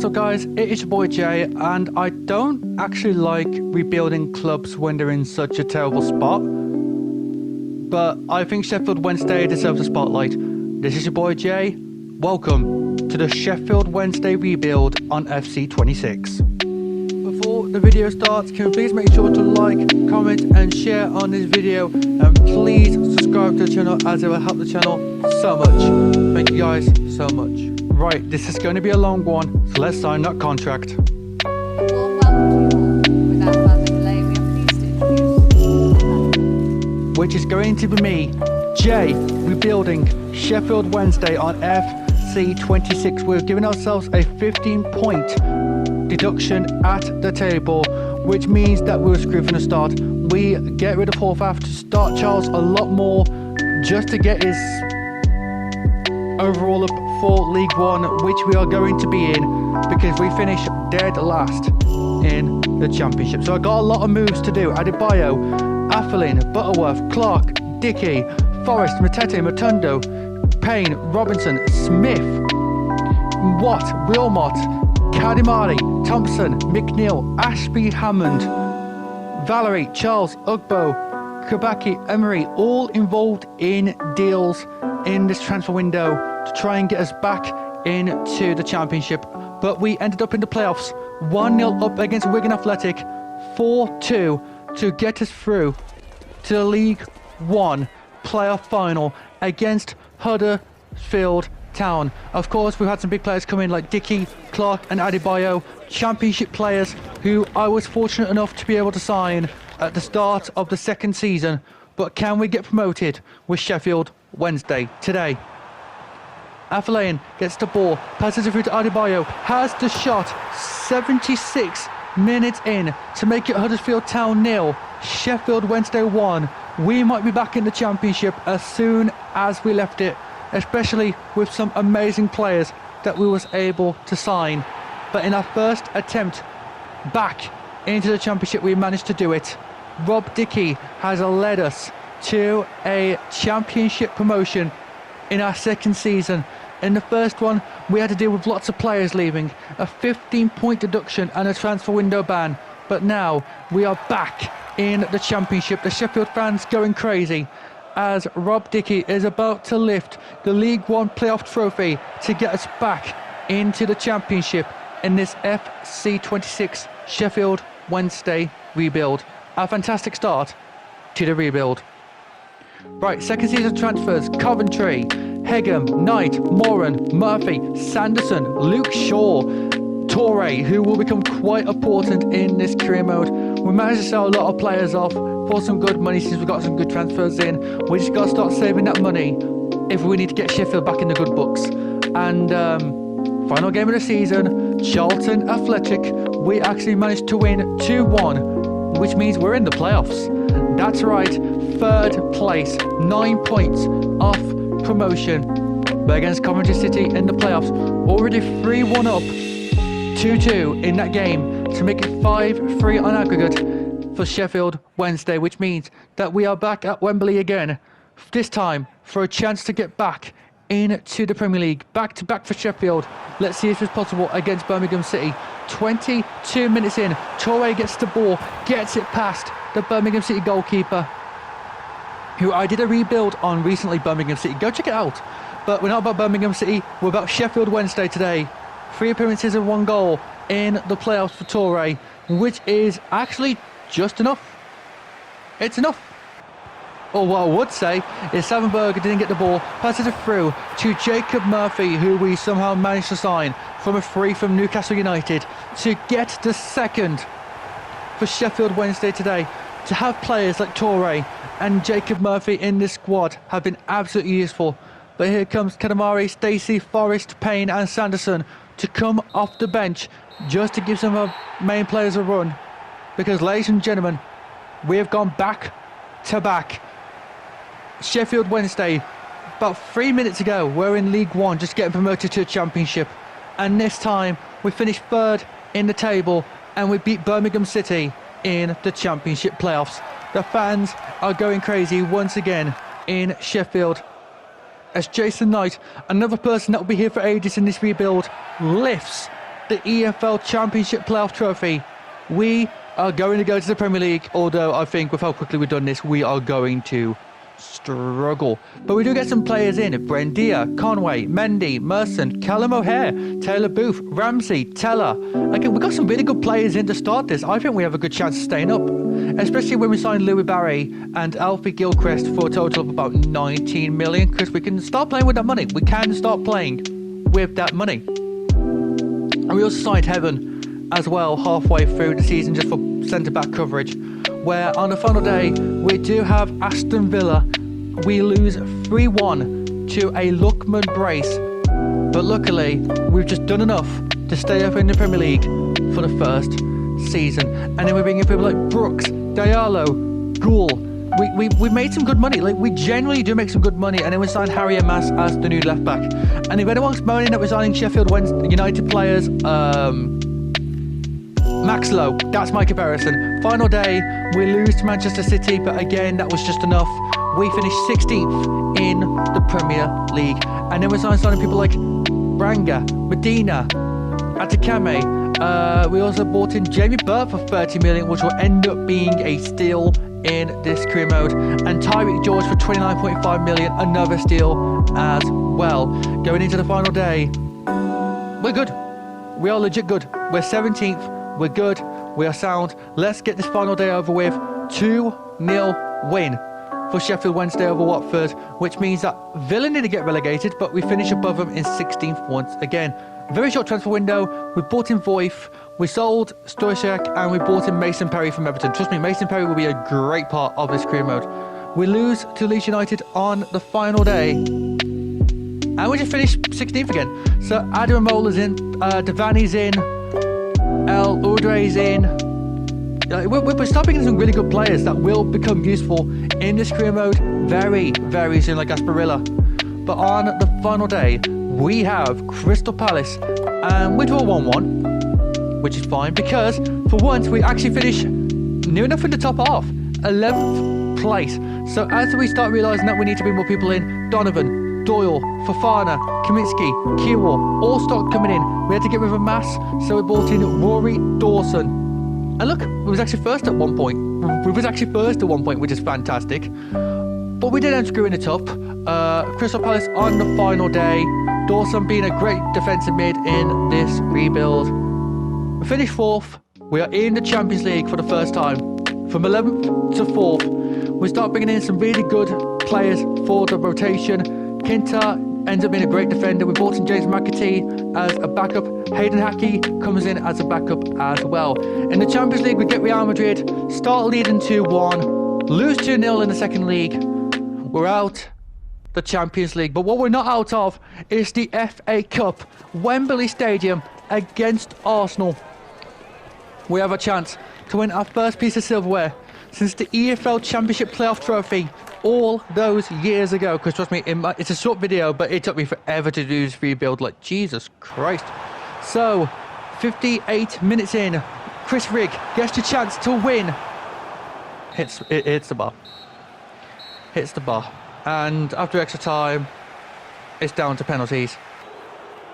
What's up guys, it is your boy Jay, and I don't actually like rebuilding clubs when they're in such a terrible spot, but I think Sheffield Wednesday deserves a spotlight. This is your boy Jay, welcome to the Sheffield Wednesday rebuild on FC 26. Before the video starts, can you please make sure to like, comment and share on this video, and please subscribe to the channel as it will help the channel so much. Thank you guys so much. Right, this is going to be a long one, so let's sign that contract. Well, welcome to you all. Without further delay, we are pleased to introduce Which is going to be me, Jay, rebuilding Sheffield Wednesday on FC 26. We're giving ourselves a 15-point deduction at the table, which means that we're screwed from the start. We get rid of Horvath to start Charles a lot more, just to get his overall up for League One, which we are going to be in because we finished dead last in the Championship. So I got a lot of moves to do. Adebayo, Athelin, Butterworth, Clark, Dickey, Forrest, Matete, Matundo, Payne, Robinson, Smith, Watt, Wilmot, Kadimari, Thompson, McNeil, Ashby, Hammond, Valerie, Charles, Ugbo, Kabaki, Emery, all involved in deals in this transfer window to try and get us back into the Championship. But we ended up in the playoffs, 1-0 up against Wigan Athletic, 4-2 to get us through to the League One playoff final against Huddersfield Town. Of course, we've had some big players come in like Dickey, Clark and Adebayo, Championship players who I was fortunate enough to be able to sign at the start of the second season. But can we get promoted with Sheffield Wednesday today? Athelin gets the ball, passes it through to Adebayo, has the shot, 76 minutes in to make it Huddersfield Town 0, Sheffield Wednesday 1. We might be back in the Championship as soon as we left it, especially with some amazing players that we was able to sign. But in our first attempt back into the Championship, we managed to do it. Rob Dickey has led us to a Championship promotion in our second season. In the first one, we had to deal with lots of players leaving, a 15-point deduction and a transfer window ban. But now we are back in the Championship. The Sheffield fans going crazy as Rob Dickey is about to lift the League One playoff trophy to get us back into the Championship in this FC 26 Sheffield Wednesday rebuild. A fantastic start to the rebuild. Right, second season transfers: Coventry, Hegem, Knight, Moran, Murphy, Sanderson, Luke Shaw, Torre, who will become quite important in this career mode. We managed to sell a lot of players off for some good money since we got some good transfers in. We just got to start saving that money if we need to get Sheffield back in the good books. And final game of the season, Charlton Athletic, we actually managed to win 2-1, which means we're in the playoffs. That's right, third place, 9 points off promotion. But against Coventry City in the playoffs, already 3-1 up, 2-2 in that game to make it 5-3 on aggregate for Sheffield Wednesday, which means that we are back at Wembley again, this time for a chance to get back into the Premier League. Back to back for Sheffield. Let's see if it's possible against Birmingham City. 22 minutes in, Torre gets the ball, gets it past the Birmingham City goalkeeper, who I did a rebuild on recently, Birmingham City. Go check it out. But we're not about Birmingham City, we're about Sheffield Wednesday today. 3 appearances and 1 goal in the playoffs for Torre, which is actually just enough. It's enough. Or what I would say is Savenberg didn't get the ball, passes it through to Jacob Murphy, who we somehow managed to sign from a free from Newcastle United to get the second for Sheffield Wednesday today. To have players like Torre and Jacob Murphy in this squad have been absolutely useful. But here comes Kadimari, Stacey, Forrest, Payne and Sanderson to come off the bench just to give some of our main players a run. Because, ladies and gentlemen, we have gone back to back. Sheffield Wednesday, about 3 minutes ago, we're in League One, just getting promoted to a Championship. And this time, we finished third in the table and we beat Birmingham City in the Championship playoffs. The fans are going crazy once again in Sheffield, as Jason Knight, another person that will be here for ages in this rebuild, lifts the EFL Championship playoff trophy. We are going to go to the Premier League, although I think with how quickly we've done this, we are going to struggle. But we do get some players in: Brendia, Conway, Mendy, Merson, Callum O'Hare, Taylor Booth, Ramsey, Teller. Again, we've got some really good players in to start this. I think we have a good chance of staying up, especially when we sign Louis Barry and Alfie Gilchrist for a total of about 19 million, because we can start playing with that money. We can start playing with that money. And we also signed Heaven as well halfway through the season just for centre-back coverage, where on the final day we do have Aston Villa. We lose 3-1 to a Lookman brace, but luckily we've just done enough to stay up in the Premier League for the first season. And then we bring in people like Brooks, Diallo, Gould. We made some good money. Like, we generally do make some good money. And then we signed Harry Amass as the new left back. And if anyone's moaning that we're signing Sheffield Wednesday United players, Max Lowe, that's my comparison. Final day, we lose to Manchester City, but again, that was just enough. We finished 16th in the Premier League. And then we're signing people like Branga, Medina, Atakame. We also bought in Jamie Burt for 30 million, which will end up being a steal in this career mode. And Tyreek George for 29.5 million, another steal as well. Going into the final day, we're good. We are legit good. We're 17th. We're good. We are sound. Let's get this final day over with. 2-0 win for Sheffield Wednesday over Watford, which means that Villa need to get relegated, but we finish above them in 16th once again. Very short transfer window. We bought in Voith, we sold Stoichek, and we bought in Mason Perry from Everton. Trust me, Mason Perry will be a great part of this career mode. We lose to Leeds United on the final day, and we just finished 16th again. So Adam Mola's in, Devani's in, El Udre's in. We're stopping in some really good players that will become useful in this career mode very, very soon, like Asparilla. But on the final day, we have Crystal Palace, and we draw 1-1, which is fine because for once we actually finish near enough in the top half, 11th place. So as we start realising that we need to bring more people in, Donovan, Doyle, Fofana, Kaminsky, Kewell, all start coming in. We had to get rid of Mass, so we brought in Rory Dawson. And look, we was actually first at one point. Which is fantastic. But we did end screwing it up. Crystal Palace on the final day. Dawson being a great defensive mid in this rebuild. We finished 4th. We are in the Champions League for the first time. From 11th to 4th. We start bringing in some really good players for the rotation. Kinta ends up being a great defender. We brought in James McAtee as a backup. Hayden Hackey comes in as a backup as well. In the Champions League, we get Real Madrid, start leading 2-1, lose 2-0 in the second league. We're out the Champions League. But what we're not out of is the FA Cup. Wembley Stadium against Arsenal. We have a chance to win our first piece of silverware since the EFL Championship playoff trophy all those years ago. Because trust me, it's a short video, but it took me forever to do this rebuild. Like, Jesus Christ. So, 58 minutes in, Chris Rigg gets the chance to win. Hits the bar. Hits the bar. And after extra time, it's down to penalties.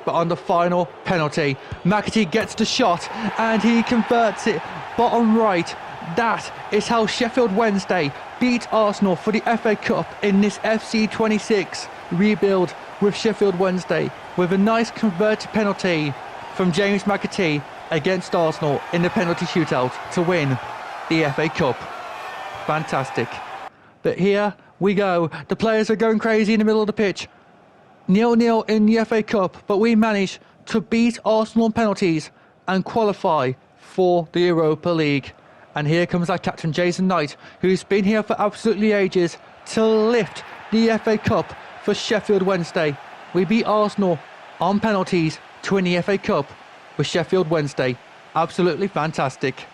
But on the final penalty, McAtee gets the shot and he converts it bottom right. That is how Sheffield Wednesday beat Arsenal for the FA Cup in this FC 26 rebuild with Sheffield Wednesday, with a nice converted penalty from James McAtee against Arsenal in the penalty shootout to win the FA Cup. Fantastic. But here we go. The players are going crazy in the middle of the pitch. 0-0 in the FA Cup, but we managed to beat Arsenal on penalties and qualify for the Europa League. And here comes our captain, Jason Knight, who's been here for absolutely ages to lift the FA Cup for Sheffield Wednesday. We beat Arsenal on penalties to win the FA Cup with Sheffield Wednesday. Absolutely fantastic.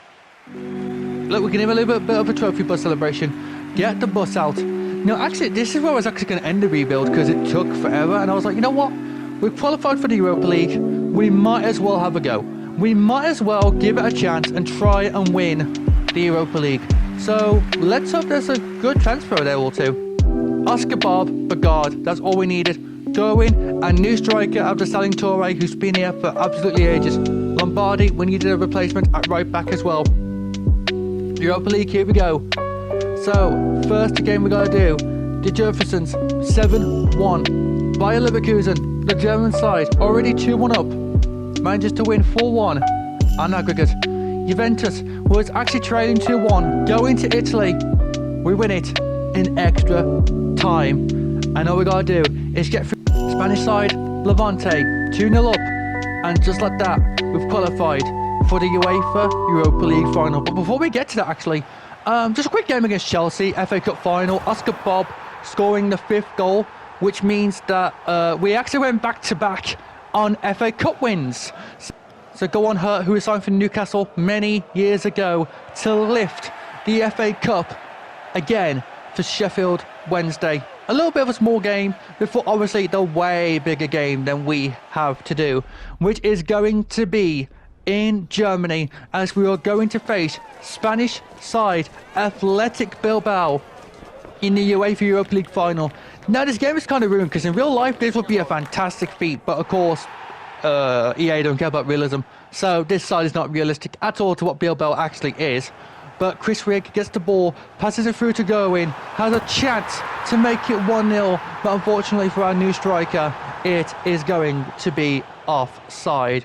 Look, we can have a little bit of a trophy bus celebration. Get the bus out. No, actually, this is where I was actually going to end the rebuild because it took forever. And I was like, you know what? We've qualified for the Europa League. We might as well have a go. We might as well give it a chance and try and win the Europa League. So let's hope there's a good transfer there or two. Oscar Bob, Bagard, that's all we needed. Darwin, and new striker after selling Torre, who's been here for absolutely ages. Lombardi, we needed a replacement at right back as well. Europa League, here we go. So, first game we gotta do. The Jeffersons, 7-1. Bayer Leverkusen, the German side, already 2-1 up. Manages to win 4-1 on aggregate. Juventus was actually trailing 2-1. Going to Italy, we win it in extra time. And all we gotta do is get through. Spanish side, Levante, 2-0 up. And just like that, we've qualified for the UEFA Europa League final. But before we get to that, actually, just a quick game against Chelsea, FA Cup final. Oscar Bob scoring the 5th goal, which means that we actually went back-to-back on FA Cup wins. So go on Hurt, who was signed for Newcastle many years ago, to lift the FA Cup again for Sheffield Wednesday. A little bit of a small game before obviously the way bigger game than we have to do, which is going to be in Germany, as we are going to face Spanish side Athletic Bilbao in the UEFA Europa League final. Now this game is kind of ruined because in real life this would be a fantastic feat, but of course EA don't care about realism, so this side is not realistic at all to what Bilbao actually is. But Chris Rigg gets the ball, passes it through to Gerwin, has a chance to make it 1-0, but unfortunately for our new striker, it is going to be offside.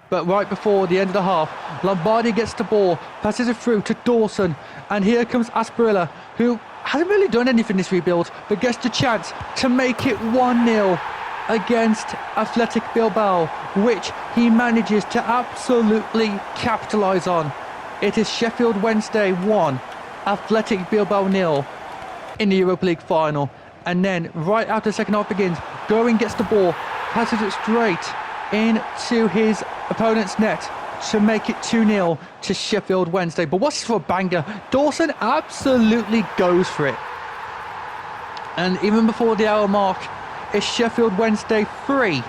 But right before the end of the half, Lombardi gets the ball, passes it through to Dawson, and here comes Asparilla, who hasn't really done anything this rebuild, but gets the chance to make it 1-0 against Athletic Bilbao, which he manages to absolutely capitalise on. It is Sheffield Wednesday 1, Athletic Bilbao 0 in the Europa League final. And then right after the second half begins, Goring gets the ball, passes it straight into his opponent's net to make it 2-0 to Sheffield Wednesday. But what's this for a banger? Dawson absolutely goes for it. And even before the hour mark, it's Sheffield Wednesday 3,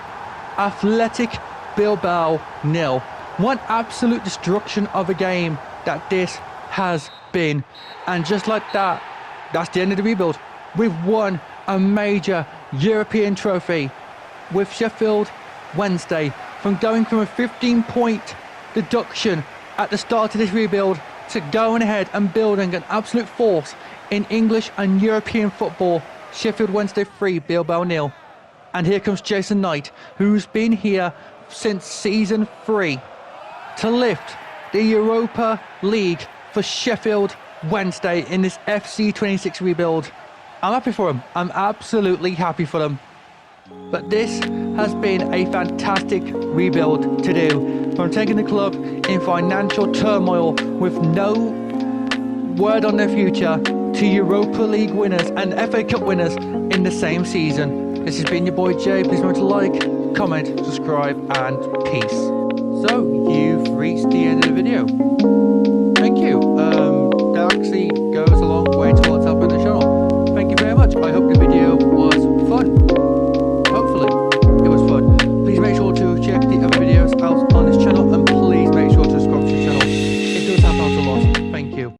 Athletic Bilbao 0. One absolute destruction of a game that this has been. And just like that, that's the end of the rebuild. We've won a major European trophy with Sheffield Wednesday, from going from a 15-point deduction at the start of this rebuild to going ahead and building an absolute force in English and European football. Sheffield Wednesday 3, Bilbao 0. And here comes Jason Knight, who's been here since season 3 to lift the Europa League for Sheffield Wednesday in this FC 26 rebuild. I'm happy for them. I'm absolutely happy for them. But this has been a fantastic rebuild to do. From taking the club in financial turmoil with no word on their future to Europa League winners and FA Cup winners in the same season. This has been your boy Jay. Please remember to like, comment, subscribe, and peace. So, you've reached the end of the video.